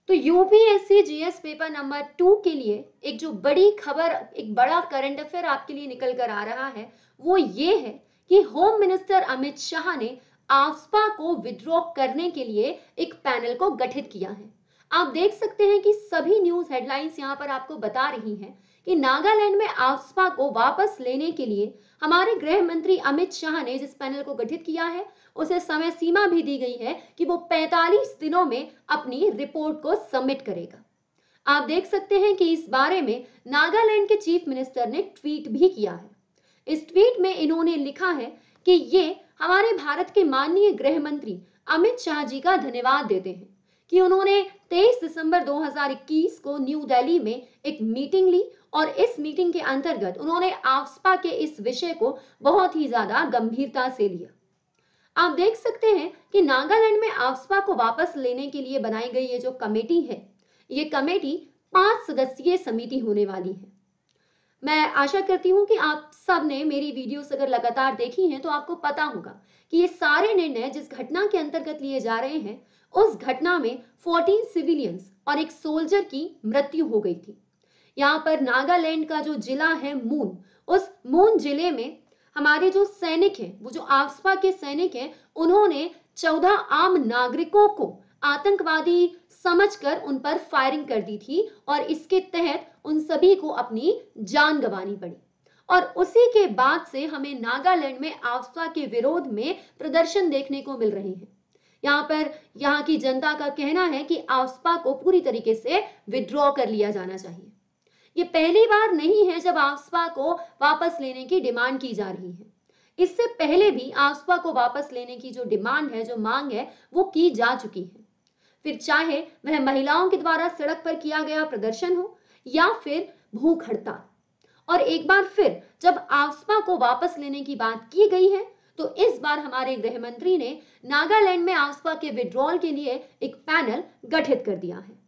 तो UPSC GS paper number 2 के लिए एक जो बड़ी खबर, एक बड़ा करंट अफेयर आपके लिए निकल कर आ रहा है, वो ये है कि होम मिनिस्टर अमित शाह ने आफ्सपा को विड्रॉ करने के लिए एक पैनल को गठित किया है। आप देख सकते हैं कि सभी न्यूज हेडलाइंस यहां पर आपको बता रही हैं कि नागालैंड में आफ्सपा को वापस लेने के लिए हमारे गृह मंत्री अमित शाह ने जिस पैनल को गठित किया है, उसे समय सीमा भी दी गई है कि वो 45 दिनों में अपनी रिपोर्ट को सबमिट करेगा। आप देख सकते हैं कि इस बारे में नागालैंड के चीफ मिनिस्टर ने ट्वीट भी किया है। इस ट्वीट में इन्होंने लिखा है कि ये हमारे भारत के माननीय गृह मंत्री अमित शाह जी का धन्यवाद देते हैं कि उन्होंने 23 दिसंबर 2021 को न्यू दिल्ली में एक मीटिंग ली और इस मीटिंग के अंतर्गत उन्होंने आफ्सपा के इस विषय को बहुत ही ज्यादा गंभीरता से लिया। आप देख सकते हैं कि नागालैंड में आफ्सपा को वापस लेने के लिए बनाई गई ये जो कमेटी है, ये कमेटी 5 सदस्यीय समिति होने वाली है। मैं आशा करती हूं कि आप सब ने मेरी वीडियोस अगर लगातार देखी हैं तो आपको पता होगा कि ये सारे निर्णय जिस घटना के अंतर्गत लिए जा रहे हैं, उस घटना में 14 सिविलियंस और एक सोल्जर की मृत्यु हो गई थी। यहाँ पर नागालैंड का जो जिला है मून, उस मून जिले में हमारे जो सैनिक हैं, वो जो आफ्सपा के सैनिक हैं, उन्होंने 14 आम नागरिकों को आतंकवादी समझकर उन पर फायरिंग कर दी थी और इसके तहत उन सभी को अपनी जान गंवानी पड़ी। और उसी के बाद से हमें नागालैंड में आफ्सपा के विरोध में प्रदर्शन देखने को मिल रहे हैं। यहाँ पर यहाँ की जनता का कहना है कि आफ्सपा को पूरी तरीके से विड्रॉ कर लिया जाना चाहिए। ये पहली बार नहीं है जब आफ्सपा को वापस लेने की डिमांड की जा रही है। इससे पहले भी आफ्सपा को वापस लेने की जो डिमांड है, जो मांग है, वो की जा चुकी है। फिर चाहे वह महिलाओं के द्वारा सड़क पर किया गया प्रदर्शन हो या फिर भूख हड़ताल। और एक बार फिर जब आफ्सपा को वापस लेने की बात की गई है, तो इस बार हमारे गृह मंत्री ने नागालैंड में आफ्सपा के विड्रॉल के लिए एक पैनल गठित कर दिया है।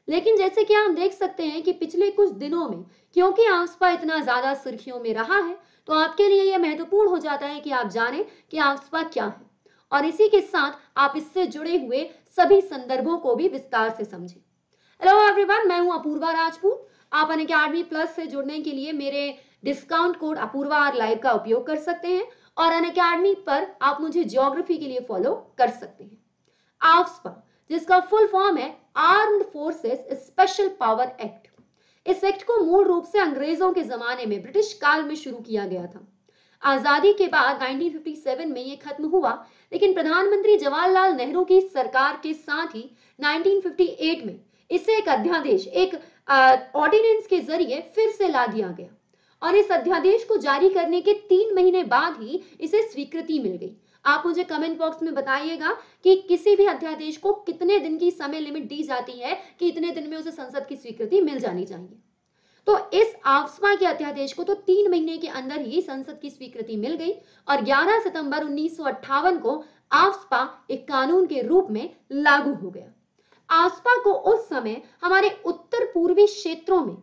लेकिन जैसे कि आप देख सकते हैं कि पिछले कुछ दिनों में क्योंकि आफ्सपा इतना ज्यादा सुर्खियों में रहा है, तो आपके लिए यह महत्वपूर्ण हो जाता है कि आप जानें कि आफ्सपा क्या है और इसी के साथ आप इससे जुड़े हुए सभी संदर्भों को भी विस्तार से समझें। हेलो एवरीवन, मैं हूं अपूर्वा राजपूत। आप अनअकैडमी प्लस से जुड़ने के लिए मेरे discount code Apoorva R live का उपयोग कर सकते हैं और अनअकैडमी पर आप मुझे ज्योग्राफी के लिए फॉलो कर सकते हैं। आफ्सपा, जिसका फुल फॉर्म है armed forces special power act. इस एक्ट को मूल रूप से अंग्रेजों के जमाने में ब्रिटिश काल में शुरू किया गया था। आजादी के बाद 1957 में यह खत्म हुआ, लेकिन प्रधानमंत्री जवाहरलाल नेहरू की सरकार के साथ ही 1958 में इसे एक अध्यादेश, एक ऑर्डिनेंस के जरिए फिर से ला दिया गया और इस अध्यादेश को जारी करने के 3 महीने बाद ही इसे स्वीकृति मिल गई। आप मुझे कमेंट बॉक्स में बताइएगा कि किसी भी अध्यादेश को कितने दिन की समय लिमिट दी जाती है कि इतने दिन में उसे संसद की स्वीकृति मिल जानी चाहिए। तो इस आफ्सपा के अध्यादेश को तो 3 महीने के अंदर ही संसद की स्वीकृति मिल गई और 11 सितंबर 1958 को आफ्सपा एक कानून के रूप में लागू हो गया। आफ्सपा को उस समय हमारे उत्तर पूर्वी क्षेत्रों में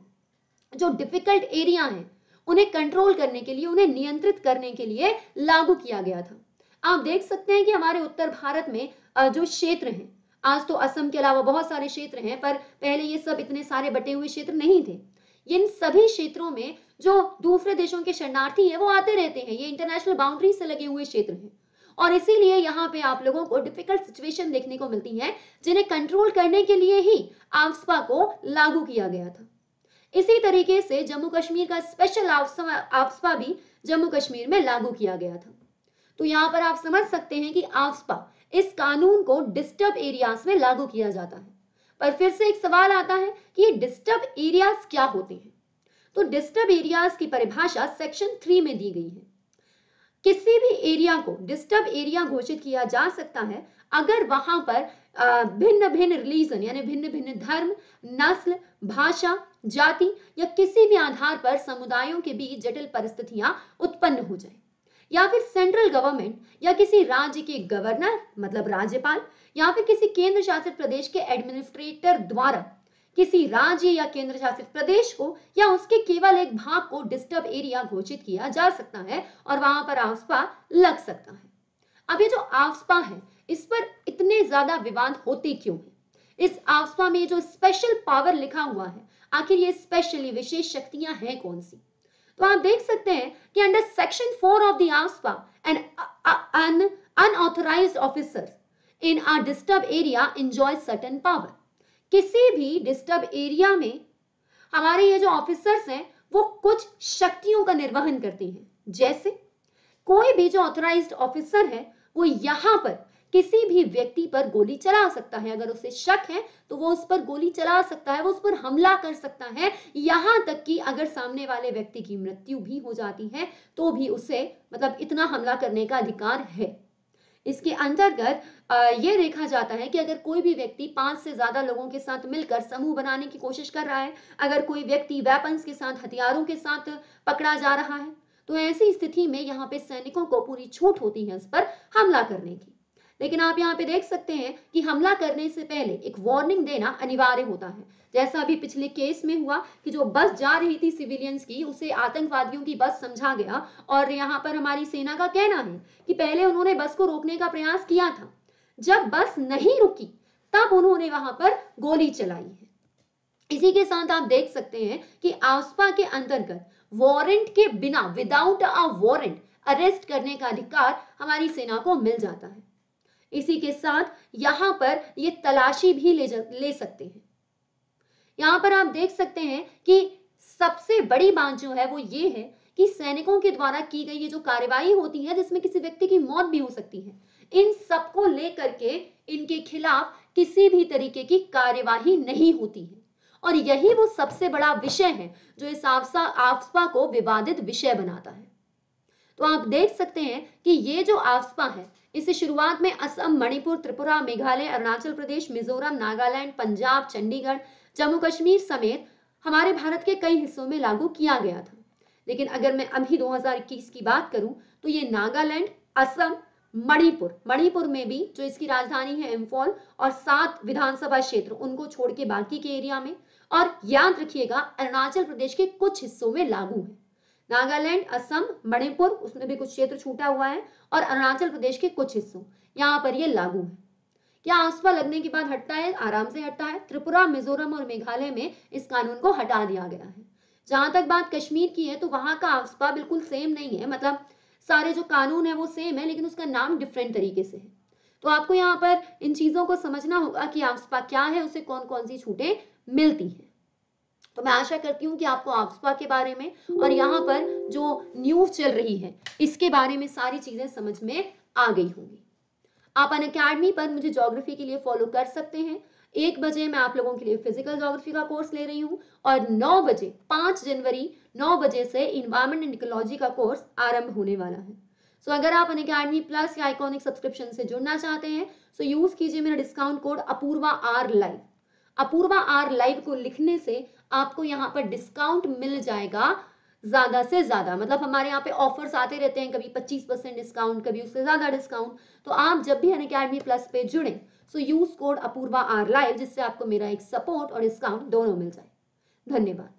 जो डिफिकल्ट एरिया हैं, उन्हें कंट्रोल करने के लिए, उन्हें नियंत्रित करने के लिए लागू किया गया था। आप देख सकते हैं कि हमारे उत्तर भारत में जो क्षेत्र हैं, आज तो असम के अलावा बहुत सारे क्षेत्र हैं, पर पहले ये सब इतने सारे बटे हुए क्षेत्र नहीं थे। इन सभी क्षेत्रों में जो दूसरे देशों के शरणार्थी हैं, वो आते रहते हैं। ये इंटरनेशनल बाउंड्री से लगे हुए क्षेत्र हैं और इसीलिए यहाँ पे आप लोगों को डिफिकल्ट सिचुएशन देखने को मिलती है, जिन्हें कंट्रोल करने के लिए ही आफ्सपा को लागू किया गया था। इसी तरीके से जम्मू कश्मीर का स्पेशल आफ्सपा भी जम्मू कश्मीर में लागू किया गया था। तो यहाँ पर आप समझ सकते हैं कि आफ्सपा, इस कानून को डिस्टर्ब एरियाज में लागू किया जाता है। पर फिर से एक सवाल आता है कि ये डिस्टर्ब एरियाज क्या होते हैं? तो डिस्टर्ब एरियाज की परिभाषा सेक्शन 3 में दी गई है। किसी भी एरिया को डिस्टर्ब एरिया घोषित किया जा सकता है अगर वहां पर भिन्न भिन्न रिलीजन, यानी भिन्न भिन्न धर्म, नस्ल, भाषा, जाति या किसी भी आधार पर समुदायों के बीच जटिल परिस्थितियां उत्पन्न हो जाए, या फिर सेंट्रल गवर्नमेंट या किसी राज्य के गवर्नर मतलब राज्यपाल या फिर किसी केंद्र शासित प्रदेश के एडमिनिस्ट्रेटर द्वारा किसी राज्य या केंद्र शासित प्रदेश को या उसके केवल एक भाग को डिस्टर्ब एरिया घोषित किया जा सकता है और वहां पर आफ्सपा लग सकता है। अब ये जो आफ्सपा है, इस पर इतने ज्यादा विवाद होते क्यों हैं? इस आफ्सपा में जो स्पेशल पावर लिखा हुआ है, आखिर ये स्पेशली विशेष शक्तियां हैं कौन सी? तो आप देख सकते हैं कि under section 4 of the AFSPA an unauthorised officers in a disturb area enjoy certain power. किसी भी डिस्टर्ब एरिया में हमारे ये जो ऑफिसर्स हैं वो कुछ शक्तियों का निर्वहन करते हैं। जैसे कोई भी जो ऑथराइज्ड ऑफिसर है वो यहां पर किसी भी व्यक्ति पर गोली चला सकता है। अगर उसे शक है तो वो उस पर गोली चला सकता है, वो उस पर हमला कर सकता है। यहां तक कि अगर सामने वाले व्यक्ति की मृत्यु भी हो जाती है तो भी उसे मतलब इतना हमला करने का अधिकार है। इसके अंतर्गत ये देखा जाता है कि अगर कोई भी व्यक्ति 5 से ज्यादा लोगों के साथ मिलकर समूह बनाने की कोशिश कर रहा है, अगर कोई व्यक्ति वेपन्स के साथ, हथियारों के साथ पकड़ा जा रहा है, तो ऐसी स्थिति में यहाँ पे सैनिकों को पूरी छूट होती है उस पर हमला करने की। लेकिन आप यहाँ पे देख सकते हैं कि हमला करने से पहले एक वार्निंग देना अनिवार्य होता है। जैसा अभी पिछले केस में हुआ कि जो बस जा रही थी सिविलियंस की, उसे आतंकवादियों की बस समझा गया और यहाँ पर हमारी सेना का कहना है कि पहले उन्होंने बस को रोकने का प्रयास किया था, जब बस नहीं रुकी तब उन्होंने वहां पर गोली चलाई है। इसी के साथ आप देख सकते हैं कि आफ्सपा के अंतर्गत वारंट के बिना, विदाउट अ वारंट, अरेस्ट करने का अधिकार हमारी सेना को मिल जाता है। इसी के साथ यहां पर ये तलाशी भी ले सकते हैं। यहां पर आप देख सकते हैं कि सबसे बड़ी बात जो है वो ये है कि सैनिकों के द्वारा की गई ये जो कार्यवाही होती है जिसमें किसी व्यक्ति की मौत भी हो सकती है, इन सबको लेकर के इनके खिलाफ किसी भी तरीके की कार्यवाही नहीं होती है। और यही वो सबसे बड़ा विषय है जो इस आफ्सपा को विवादित विषय बनाता है। तो आप देख सकते हैं कि ये जो आफ्सपा है इसे शुरुआत में असम, मणिपुर, त्रिपुरा, मेघालय, अरुणाचल प्रदेश, मिजोरम, नागालैंड, पंजाब, चंडीगढ़, जम्मू कश्मीर समेत हमारे भारत के कई हिस्सों में लागू किया गया था। लेकिन अगर मैं अभी 2021 की बात करूं तो ये नागालैंड, असम, मणिपुर में भी जो इसकी राजधानी है इम्फॉल और 7 विधानसभा क्षेत्र उनको छोड़ के बाकी के एरिया में, और याद रखिएगा अरुणाचल प्रदेश के कुछ हिस्सों में लागू है। नागालैंड, असम, मणिपुर उसमें भी कुछ क्षेत्र छूटा हुआ है और अरुणाचल प्रदेश के कुछ हिस्सों यहाँ पर ये लागू है। क्या आफ्सपा लगने के बाद हटता है? आराम से हटता है। त्रिपुरा, मिजोरम और मेघालय में इस कानून को हटा दिया गया है। जहां तक बात कश्मीर की है तो वहां का आफ्सपा बिल्कुल सेम नहीं है, मतलब सारे जो कानून है वो सेम है लेकिन उसका नाम डिफरेंट तरीके से है। तो आपको यहाँ पर इन चीजों को समझना होगा कि आफ्सपा क्या है, उसे कौन कौन सी छूटें मिलती हैं। तो मैं आशा करती हूँ कि आपको आफ्सपा के बारे में और यहाँ पर जो न्यूज चल रही है इसके बारे में सारी चीजें समझ में आ गई होंगी। आप अनअकैडमी पर मुझे ज्योग्राफी के लिए फॉलो कर सकते हैं। 1 बजे मैं आप लोगों के लिए फिजिकल ज्योग्राफी का कोर्स ले रही हूँ और 9 बजे 5 जनवरी 9 बजे से इन्वायरमेंट एंड इकोलॉजी का कोर्स आरंभ होने वाला है। सो अगर आप अनअकैडमी प्लस या आइकॉनिक सब्सक्रिप्शन से जुड़ना चाहते हैं तो यूज कीजिए मेरा discount code Apoorva R live. Apurva R live को लिखने से आपको यहाँ पर डिस्काउंट मिल जाएगा ज्यादा से ज्यादा, मतलब हमारे यहाँ पे ऑफर्स आते रहते हैं, कभी 25% डिस्काउंट, कभी उससे ज्यादा डिस्काउंट। तो आप जब भी अनअकैडमी प्लस पे जुड़े so use code Apoorva R live, जिससे आपको मेरा एक सपोर्ट और डिस्काउंट दोनों मिल जाए। धन्यवाद।